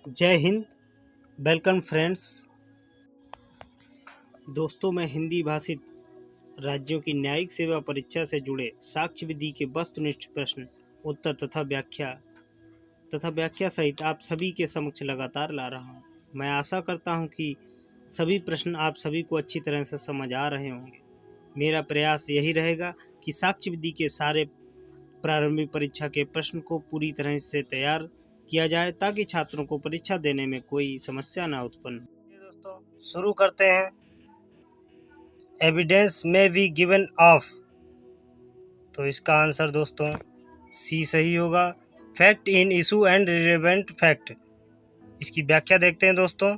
जय Hind. Welcome friends. दोस्तों, मैं हिंदी भाषित राज्यों की न्यायिक सेवा परीक्षा से जुड़े साक्ष्य विधि के वस्तुनिष्ठ प्रश्न उत्तर तथा व्याख्या सहित आप सभी के समक्ष लगातार ला रहा हूं। मैं आशा करता हूं कि सभी प्रश्न आप सभी को अच्छी तरह से समझ आ रहे होंगे। मेरा प्रयास यही रहेगा कि साक्ष्य विधि के सारे प्रारंभिक परीक्षा के प्रश्न को पूरी तरह से तैयार किया जाए ताकि छात्रों को परीक्षा देने में कोई समस्या ना उत्पन्न हो। दोस्तों, शुरू करते हैं। एविडेंस में बी गिवन ऑफ, तो इसका आंसर दोस्तों सी सही होगा। Fact in issue and relevant fact, इसकी व्याख्या देखते हैं दोस्तों।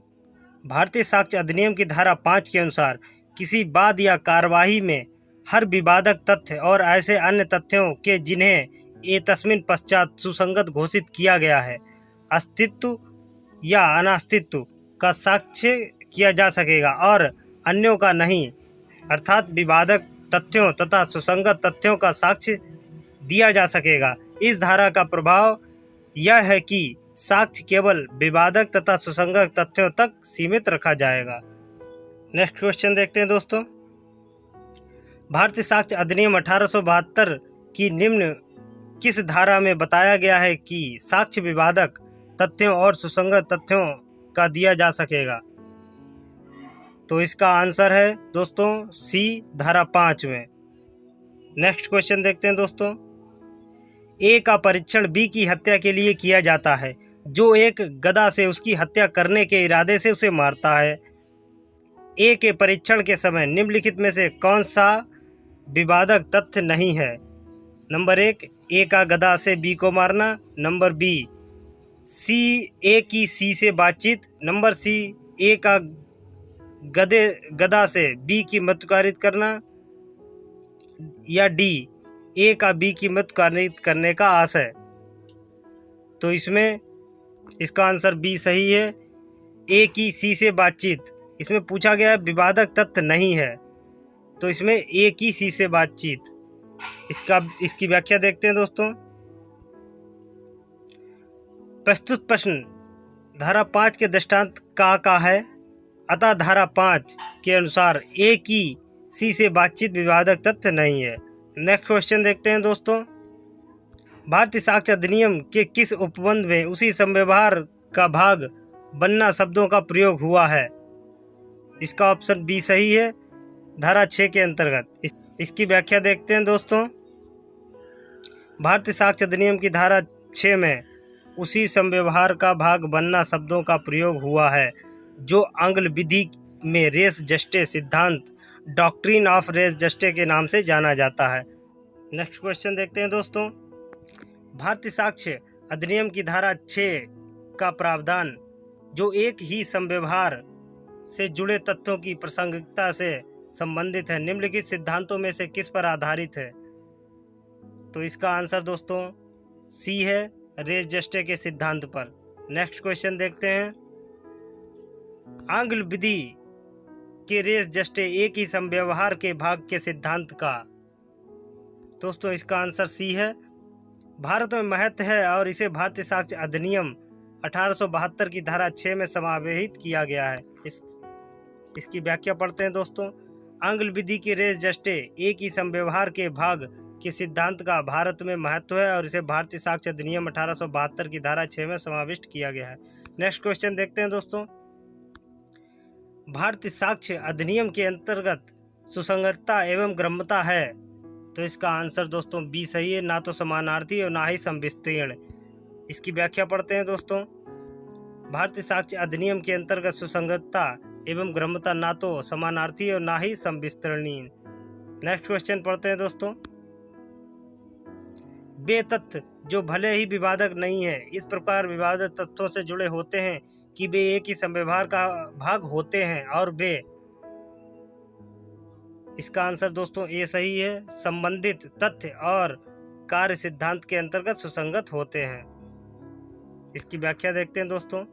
भारतीय साक्ष्य अधिनियम की धारा 5 के अनुसार किसी वाद या कार्यवाही में हर विवादक तथ्य और ऐसे अन्य तथ्यों के जिन्हें एतस्मिन् पश्चात सुसंगत घोषित किया गया है, अस्तित्व या अनास्तित्व का साक्ष्य किया जा सकेगा और अन्यों का नहीं, अर्थात विवादक तथ्यों तथा सुसंगत तथ्यों का साक्ष्य दिया जा सकेगा। इस धारा का प्रभाव यह है कि साक्ष्य केवल विवादक तथा सुसंगत तथ्यों तक सीमित रखा जाएगा। नेक्स्ट क्वेश्चन देखते हैं दोस्तों। भारतीय साक्ष्य अधिनियम 1872 की निम्न किस धारा में बताया गया है कि साक्ष्य विवादक तथ्यों और सुसंगत तथ्यों का दिया जा सकेगा? तो इसका आंसर है दोस्तों सी, धारा 5 में। नेक्स्ट क्वेश्चन देखते हैं दोस्तों। ए का परीक्षण बी की हत्या के लिए किया जाता है, जो एक गदा से उसकी हत्या करने के इरादे से उसे मारता है। ए के परीक्षण के समय निम्नलिखित में से कौन सा विवादक तथ्य नहीं है? नंबर 1, ए का गदा से बी को मारना। नंबर बी, ए की सी से बातचीत। नंबर सी, ए का गदा से बी की मृत्यु कारित करना। या डी, ए का बी की मृत्यु कारित करने का आशय। तो इसमें इसका आंसर बी सही है, ए की सी से बातचीत। इसमें पूछा गया विवादक तथ्य नहीं है, तो इसमें ए की सी से बातचीत। इसकी व्याख्या देखते हैं दोस्तों। प्रस्तुत प्रश्न धारा 5 के दृष्टांत का है, अतः धारा 5 के अनुसार ए की सी से बातचीत विवादक तथ्य नहीं है। नेक्स्ट क्वेश्चन देखते हैं दोस्तों। भारतीय साक्ष्य अधिनियम के किस उपबंध में उसी संव्यवहार का भाग बनना शब्दों का प्रयोग हुआ है? इसका ऑप्शन बी सही है, धारा 6 के अंतर्गत। इसकी व्याख्या देखते हैं दोस्तों। भारतीय साक्ष्य अधिनियम की धारा 6 में उसी संव्यवहार का भाग बनना शब्दों का प्रयोग हुआ है, जो आंग्ल विधि में रेस जस्टे सिद्धांत, डॉक्ट्रिन ऑफ रेस जस्टे के नाम से जाना जाता है। नेक्स्ट क्वेश्चन देखते हैं दोस्तों। भारतीय साक्ष्य अधिनियम की धारा 6 का प्रावधान, जो एक ही संव्यवहार से जुड़े तथ्यों की प्रासंगिकता से संबंधित है, निम्नलिखित सिद्धांतों में से किस पर आधारित है? तो इसका आंसर दोस्तों सी है, रेस जस्टे के सिद्धांत पर। नेक्स्ट क्वेश्चन देखते हैं। आंग्ल विधि के रेस जस्टे एक ही संव्यवहार के भाग के सिद्धांत का, दोस्तों इसका आंसर सी है। भारत में महत्व है और इसे भारतीय साक्ष्य अधिनियम 1872 की धारा 6 में समावेशित किया गया है। इसकी व्याख्या पढ़ते हैं दोस्तों। आंग्ल विधि के रेस जस्टे एक ही संव्यवहार के भाग के सिद्धांत का भारत में महत्व है और इसे भारतीय साक्ष्य अधिनियम 1872 की धारा 6 में समाविष्ट किया गया है। नेक्स्ट क्वेश्चन देखते हैं दोस्तों। भारतीय साक्ष्य अधिनियम के अंतर्गत सुसंगतता एवं ग्राम्यता है, तो इसका आंसर दोस्तों बी सही है, ना तो समानार्थी और ना ही संविस्तीर्ण। इसकी व्याख्या पढ़ते हैं दोस्तों। भारतीय साक्ष्य अधिनियम के अंतर्गत सुसंगतता एवं ग्राम्यता ना तो समानार्थी और ना ही संविस्तीर्णी। नेक्स्ट क्वेश्चन पढ़ते हैं दोस्तों। वे तथ्य जो भले ही विवादक नहीं है, इस प्रकार विवादक तथ्यों से जुड़े होते हैं कि वे एक ही संव्यवहार का भाग होते हैं और वे, इसका आंसर दोस्तों ए सही है, संबंधित तथ्य और कार्य सिद्धांत के अंतर्गत सुसंगत होते हैं। इसकी व्याख्या देखते हैं दोस्तों।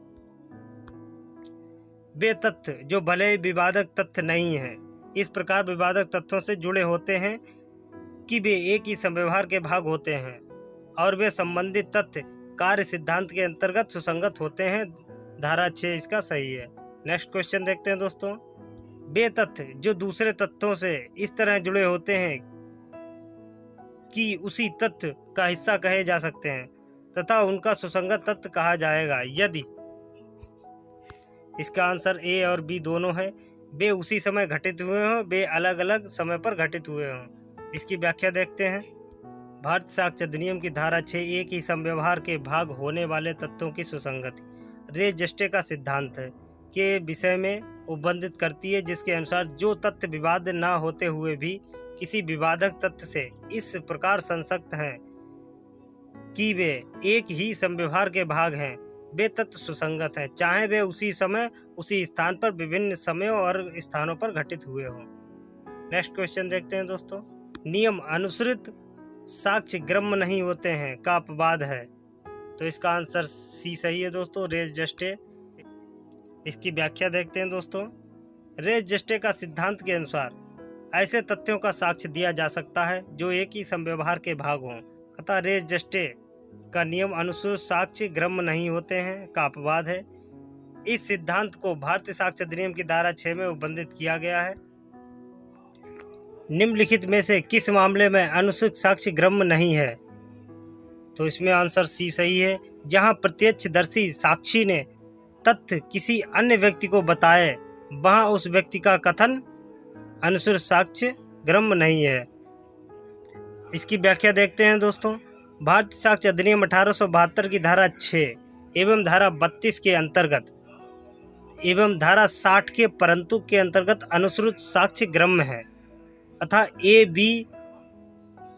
वे तथ्य जो भले ही विवादक तथ्य नहीं है, इस प्रकार विवादक तथ्यों से जुड़े होते हैं कि वे एक ही संव्यवहार के भाग होते हैं और वे संबंधित तथ्य कार्य सिद्धांत के अंतर्गत सुसंगत होते हैं। धारा 6 इसका सही है। नेक्स्ट क्वेश्चन देखते हैं दोस्तों। वे तथ्य जो दूसरे तथ्यों से इस तरह जुड़े होते हैं कि उसी तथ्य का हिस्सा कहे जा सकते हैं तथा उनका सुसंगत तथ्य कहा जाएगा यदि। इसका आंसर ए और बी दोनों है। वे उसी समय घटित हुए हों, वे अलग अलग समय पर घटित हुए हों। इसकी व्याख्या देखते हैं। भारतीय साक्ष्य अधिनियम की धारा 6 एक ही समव्यवहार के भाग होने वाले तथ्यों की सुसंगति रे जस्टे का सिद्धांत है के विषय में उपबंधित करती है, जिसके अनुसार जो तथ्य विवाद न होते हुए भी किसी विवादक तथ्य से इस प्रकार संसक्त हैं कि वे एक ही समव्यवहार के भाग हैं, वे तथ्य सुसंगत हैं, चाहे वे उसी समय उसी स्थान पर विभिन्न समयों और स्थानों पर घटित हुए हों। नेक्स्ट क्वेश्चन देखते हैं दोस्तों। नियम अनुसृत साक्ष्य ग्राम्य नहीं होते हैं का अपवाद है। तो इसका आंसर सी सही है दोस्तों, रेज जस्टे। इसकी व्याख्या देखते हैं दोस्तों। रेज जस्टे का सिद्धांत के अनुसार ऐसे तथ्यों का साक्ष्य दिया जा सकता है जो एक ही समव्यवहार के भाग हों, अतः रेज जस्टे का नियम अनुसार साक्ष्य ग्राम्य नहीं होते हैं का अपवाद है। इस सिद्धांत को भारतीय साक्ष्य अधिनियम की धारा 6 में उपबंधित किया गया है। निम्नलिखित में से किस मामले में अनुसूचित साक्ष्य ग्राम्य नहीं है। तो इसमें आंसर सी सही है। जहां प्रत्यक्षदर्शी साक्षी ने तथ्य किसी अन्य व्यक्ति को बताए, वहां उस व्यक्ति का कथन अनुसूचित साक्ष्य ग्राम्य नहीं है। इसकी व्याख्या देखते हैं दोस्तों। भारतीय साक्ष्य अधिनियम 1872 की धारा 6 एवं धारा 32 के अंतर्गत एवं धारा 60 के परंतु के अंतर्गत अनुसूचित साक्ष्य ग्राम्य है, अतः ए बी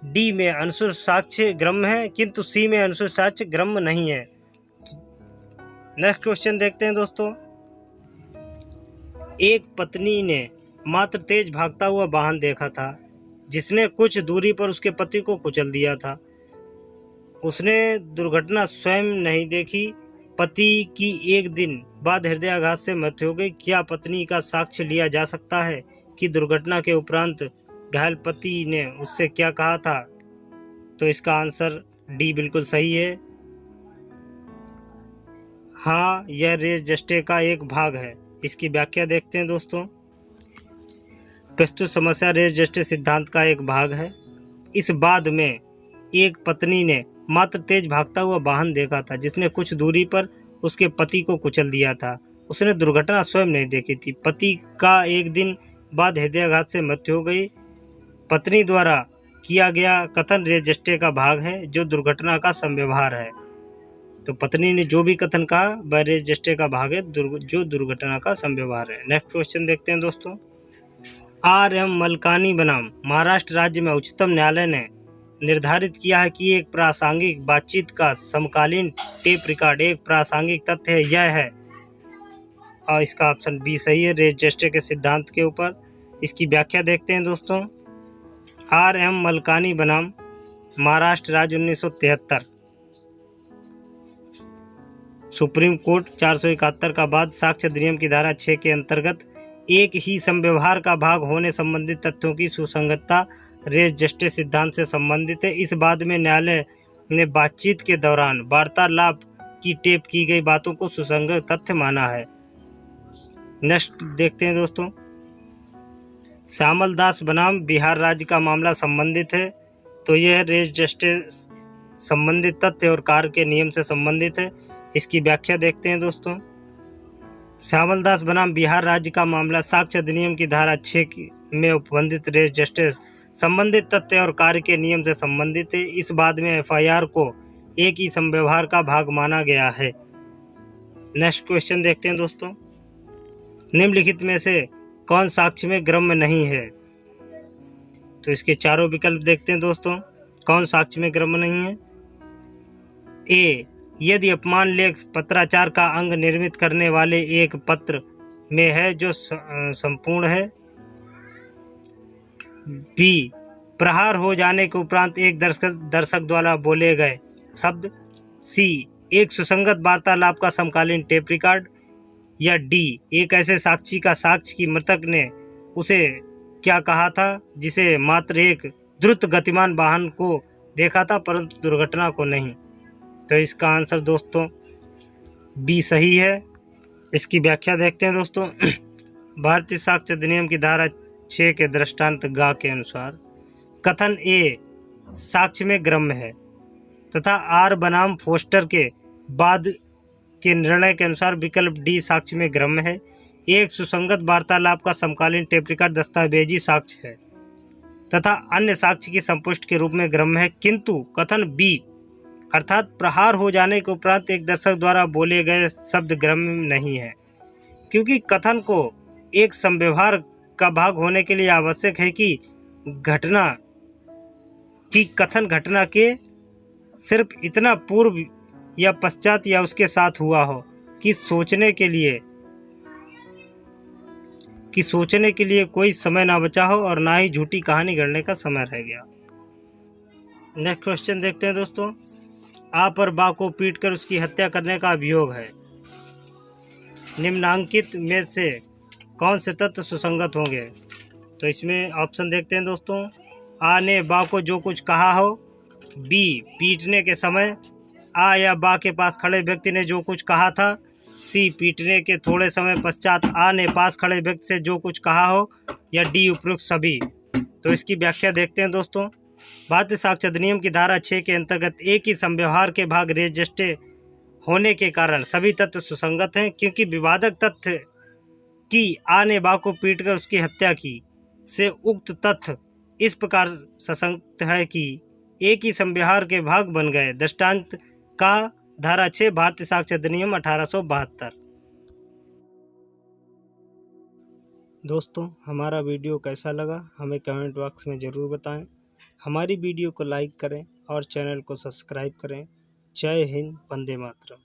डी में अनुसूचित साक्ष्य ग्राम्य है, किंतु सी में अनुसूचित साक्ष्य ग्राम्य नहीं है। नेक्स्ट क्वेश्चन देखते हैं दोस्तों। एक पत्नी ने मात्र तेज भागता हुआ वाहन देखा था जिसने कुछ दूरी पर उसके पति को कुचल दिया था। उसने दुर्घटना स्वयं नहीं देखी। पति की एक दिन बाद हृदयाघात से मृत्यु हो गई। क्या पत्नी का साक्ष्य लिया जा सकता है कि दुर्घटना के उपरांत घायल पति ने उससे क्या कहा था। तो इसका आंसर डी बिल्कुल सही है। हाँ, यह रेज जस्टे का एक भाग है। इसकी व्याख्या देखते हैं दोस्तों। प्रस्तुत समस्या रेज जस्टे सिद्धांत का एक भाग है। इस बाद में एक पत्नी ने मात्र तेज भागता हुआ वाहन देखा था जिसने कुछ दूरी पर उसके पति को कुचल दिया था। उसने दुर्घटना स्वयं नहीं देखी थी। पति का एक दिन बाद हृदयाघात से मृत्यु हो गई। पत्नी द्वारा किया गया कथन रेज जस्टे का भाग है जो दुर्घटना का समव्यवहार है। तो पत्नी ने जो भी कथन कहा वह रेज जस्टे का भाग है जो दुर्घटना का समव्यवहार है। नेक्स्ट क्वेश्चन देखते हैं दोस्तों। R.M. मलकानी बनाम महाराष्ट्र राज्य में उच्चतम न्यायालय ने निर्धारित किया है कि एक प्रासंगिक बातचीत का समकालीन टेप रिकॉर्ड एक प्रासंगिक तथ्य है। यह है और इसका ऑप्शन बी सही है, रेज जस्टे के सिद्धांत के ऊपर। इसकी व्याख्या देखते हैं दोस्तों। R.M. मलकानी बनाम महाराष्ट्र राज्य 1973 सुप्रीम कोर्ट 471 का बाद साक्ष्य अधिनियम की धारा 6 के अंतर्गत एक ही समव्यवहार का भाग होने संबंधित तथ्यों की सुसंगतता रेज जस्टे सिद्धांत से संबंधित है। इस बाद में न्यायालय ने बातचीत के दौरान वार्तालाप की टेप की गई बातों को सुसंगत तथ्य माना है। नेक्स्ट देखते हैं दोस्तों। श्यामल दास बनाम बिहार राज्य का मामला संबंधित है। तो यह रेज जस्टे संबंधित तथ्य और कार्य के नियम से संबंधित है। इसकी व्याख्या देखते हैं दोस्तों। श्यामल दास बनाम बिहार राज्य का मामला साक्ष्य अधिनियम की धारा 6 में उपबंधित रेज जस्टे संबंधित तथ्य और कार्य के नियम से संबंधित है। इस बाद में FIR को एक ही समव्यवहार का भाग माना गया है। नेक्स्ट क्वेश्चन देखते हैं दोस्तों। निम्नलिखित में से कौन साक्ष्य में ग्राम्य नहीं है। तो इसके चारों विकल्प देखते हैं दोस्तों। कौन साक्ष्य में ग्राम्य नहीं है। ए, यदि अपमान लेख पत्राचार का अंग निर्मित करने वाले एक पत्र में है जो संपूर्ण है। बी, प्रहार हो जाने के उपरांत एक दर्शक द्वारा बोले गए शब्द। सी, एक सुसंगत वार्तालाप का समकालीन टेप रिकॉर्ड। या डी, एक ऐसे साक्षी का साक्ष्य की मृतक ने उसे क्या कहा था जिसे मात्र एक द्रुत गतिमान वाहन को देखा था परंतु दुर्घटना को नहीं। तो इसका आंसर दोस्तों बी सही है। इसकी व्याख्या देखते हैं दोस्तों। भारतीय साक्ष्य अधिनियम की धारा 6 के दृष्टांत गा के अनुसार कथन ए साक्ष्य में ग्राम्य है तथा आर बनाम फोस्टर के बाद के निर्णय के अनुसार विकल्प डी साक्ष्य में ग्राम्य है। एक सुसंगत वार्तालाप का समकालीन टेप रिकॉर्ड दस्तावेजी साक्ष्य है तथा अन्य साक्ष्य की संपुष्टि के रूप में ग्राम्य है, किंतु कथन बी अर्थात प्रहार हो जाने के उपरांत एक दर्शक द्वारा बोले गए शब्द ग्राम्य नहीं है, क्योंकि कथन को एक संव्यवहार का भाग होने के लिए आवश्यक है कि कथन घटना के सिर्फ इतना पूर्व या पश्चात या उसके साथ हुआ हो कि सोचने के लिए कोई समय ना बचा हो और ना ही झूठी कहानी गढ़ने का समय रह गया। नेक्स्ट क्वेश्चन देखते हैं दोस्तों। आ पर बा को पीटकर उसकी हत्या करने का अभियोग है। निम्नांकित में से कौन से तत्व सुसंगत होंगे? तो इसमें ऑप्शन देखते हैं दोस्तों। आ ने बा को जो कुछ कहा हो, बी पीटने के समय आ या बा के पास खड़े व्यक्ति ने जो कुछ कहा था, सी पीटने के थोड़े समय पश्चात आ ने पास खड़े व्यक्ति से जो कुछ कहा हो, या डी उपरोक्त सभी। तो इसकी व्याख्या देखते हैं दोस्तों। भारतीय साक्ष्य अधिनियम की धारा 6 के अंतर्गत एक ही संव्यवहार के भाग रेजिस्टे होने के कारण सभी तथ्य सुसंगत हैं, क्योंकि विवादक तथ्य कि आ ने बा को पीटकर उसकी हत्या की से उक्त तथ्य इस प्रकार सशंक है कि एक ही संव्यवहार के भाग बन गए। दृष्टांत का धारा 6 भारतीय साक्ष्य अधिनियम 1872। दोस्तों, हमारा वीडियो कैसा लगा हमें कमेंट बॉक्स में ज़रूर बताएं। हमारी वीडियो को लाइक करें और चैनल को सब्सक्राइब करें। जय हिंद, वंदे मातरम।